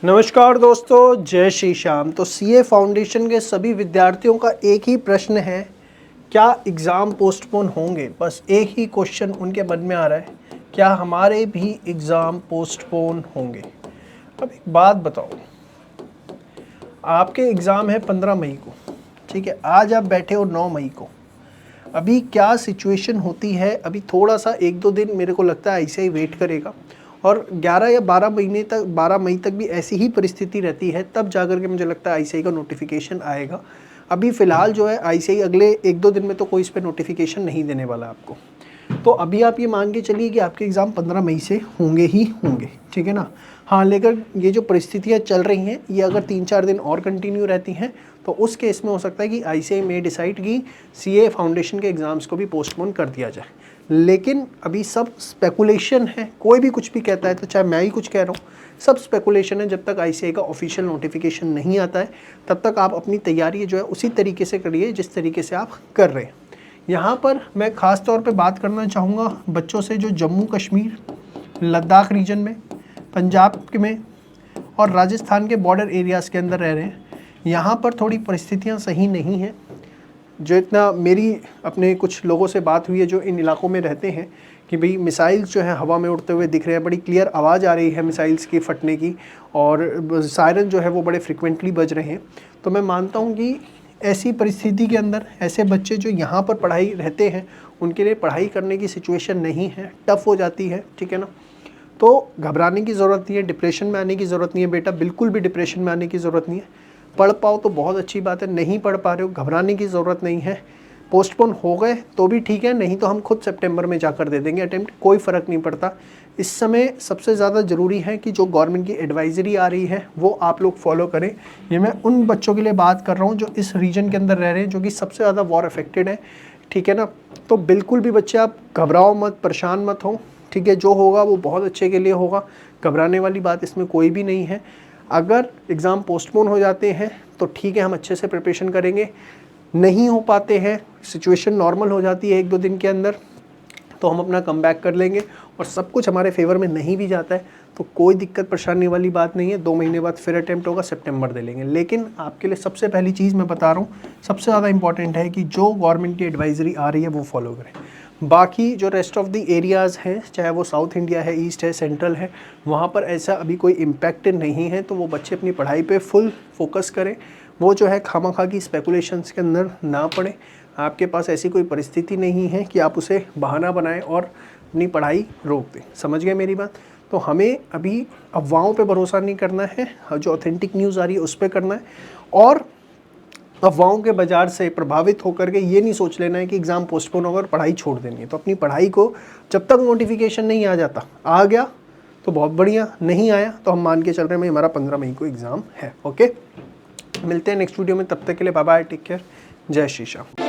नमस्कार दोस्तों, जय श्री श्याम। तो सीए फाउंडेशन के सभी विद्यार्थियों का एक ही प्रश्न है, क्या एग्ज़ाम पोस्टपोन होंगे? बस एक ही क्वेश्चन उनके मन में आ रहा है, क्या हमारे भी एग्ज़ाम पोस्टपोन होंगे? अब एक बात बताओ, आपके एग्ज़ाम है 15 मई को, ठीक है, आज आप बैठे हो 9 मई को। अभी क्या सिचुएशन होती है, अभी थोड़ा सा 1-2 दिन मेरे को लगता है ऐसे ही वेट करेगा और 11 या 12 मई तक भी ऐसी ही परिस्थिति रहती है, तब जाकर के मुझे लगता है आईसीएआई का नोटिफिकेशन आएगा। अभी फ़िलहाल जो है आईसीएआई अगले 1-2 दिन में तो कोई इस पर नोटिफिकेशन नहीं देने वाला आपको। तो अभी आप ये मान के चलिए कि आपके एग्ज़ाम 15 मई से होंगे ही होंगे, ठीक है ना। हाँ, लेकिन ये जो परिस्थितियाँ चल रही हैं, ये अगर 3-4 दिन और कंटिन्यू रहती हैं तो उस केस में हो सकता है कि आईसीएआई में डिसाइड की सीए फाउंडेशन के एग्ज़ाम्स को भी पोस्टपोन कर दिया जाए। लेकिन अभी सब स्पेकुलेशन है, कोई भी कुछ भी कहता है, तो चाहे मैं ही कुछ कह रहा हूँ, सब स्पेकुलेशन है। जब तक आईसीएआई का ऑफिशियल नोटिफिकेशन नहीं आता है तब तक आप अपनी तैयारी जो है उसी तरीके से करिए जिस तरीके से आप कर रहे हैं। यहाँ पर मैं ख़ास तौर पे बात करना चाहूँगा बच्चों से जो जम्मू कश्मीर, लद्दाख रीजन में, पंजाब में और राजस्थान के बॉर्डर एरियाज़ के अंदर रह रहे हैं। यहाँ पर थोड़ी परिस्थितियाँ सही नहीं हैं। जो इतना मेरी अपने कुछ लोगों से बात हुई है जो इन इलाकों में रहते हैं कि भाई मिसाइल्स जो है हवा में उड़ते हुए दिख रहे हैं, बड़ी क्लियर आवाज़ आ रही है मिसाइल्स की फटने की, और सायरन जो है वो बड़े फ्रिक्वेंटली बज रहे हैं। तो मैं मानता हूँ कि ऐसी परिस्थिति के अंदर ऐसे बच्चे जो यहाँ पर पढ़ाई रहते हैं उनके लिए पढ़ाई करने की सिचुएशन नहीं है, टफ़ हो जाती है, ठीक है ना। तो घबराने की ज़रूरत नहीं है, डिप्रेशन में आने की ज़रूरत नहीं है बेटा, बिल्कुल भी डिप्रेशन में आने की ज़रूरत नहीं है। पढ़ पाओ तो बहुत अच्छी बात है, नहीं पढ़ पा रहे हो घबराने की ज़रूरत नहीं है। पोस्टपोन हो गए तो भी ठीक है, नहीं तो हम खुद सितंबर में जाकर दे देंगे अटेम्प्ट, कोई फ़र्क नहीं पड़ता। इस समय सबसे ज़्यादा ज़रूरी है कि जो गवर्नमेंट की एडवाइजरी आ रही है वो आप लोग फॉलो करें। ये मैं उन बच्चों के लिए बात कर रहा हूँ जो इस रीजन के अंदर रह रहे हैं, जो कि सबसे ज़्यादा वॉर अफेक्टेड है, ठीक है ना। तो बिल्कुल भी बच्चे आप घबराओ मत, परेशान मत हो, ठीक है। जो होगा वो बहुत अच्छे के लिए होगा, घबराने वाली बात इसमें कोई भी नहीं है। अगर एग्ज़ाम पोस्टपोन हो जाते हैं तो ठीक है, हम अच्छे से प्रिपरेशन करेंगे। नहीं हो पाते हैं, सिचुएशन नॉर्मल हो जाती है 1-2 दिन के अंदर, तो हम अपना कमबैक कर लेंगे और सब कुछ हमारे फेवर में नहीं भी जाता है तो कोई दिक्कत परेशानी वाली बात नहीं है। 2 महीने बाद फिर अटेम्प्ट होगा, सितंबर दे लेंगे। लेकिन आपके लिए सबसे पहली चीज़ मैं बता रहा हूँ, सबसे ज़्यादा इंपॉर्टेंट है कि जो गवर्नमेंट की एडवाइजरी आ रही है वो फॉलो करें। बाकी जो रेस्ट ऑफ द एरियाज़ हैं, चाहे वो साउथ इंडिया है, ईस्ट है, सेंट्रल है, वहाँ पर ऐसा अभी कोई इम्पैक्ट नहीं है, तो वो बच्चे अपनी पढ़ाई पे फुल फोकस करें। वो जो है खामखा की स्पेकुलेशंस के अंदर ना पड़े। आपके पास ऐसी कोई परिस्थिति नहीं है कि आप उसे बहाना बनाएं और अपनी पढ़ाई रोक दें। समझ गए मेरी बात? तो हमें अभी अफवाहों पे भरोसा नहीं करना है, जो ऑथेंटिक न्यूज़ आ रही है उस पर करना है, और अफवाहों के बाज़ार से प्रभावित होकर के ये नहीं सोच लेना है कि एग्ज़ाम पोस्टपोन होगा और पढ़ाई छोड़ देनी है। तो अपनी पढ़ाई को जब तक नोटिफिकेशन नहीं आ जाता, आ गया तो बहुत बढ़िया, नहीं आया तो हम मान के चल रहे हैं भाई हमारा 15 मई को एग्ज़ाम है। ओके, मिलते हैं नेक्स्ट वीडियो में, तब तक के लिए बाय बाय, टेक केयर, जय श्री श्याम।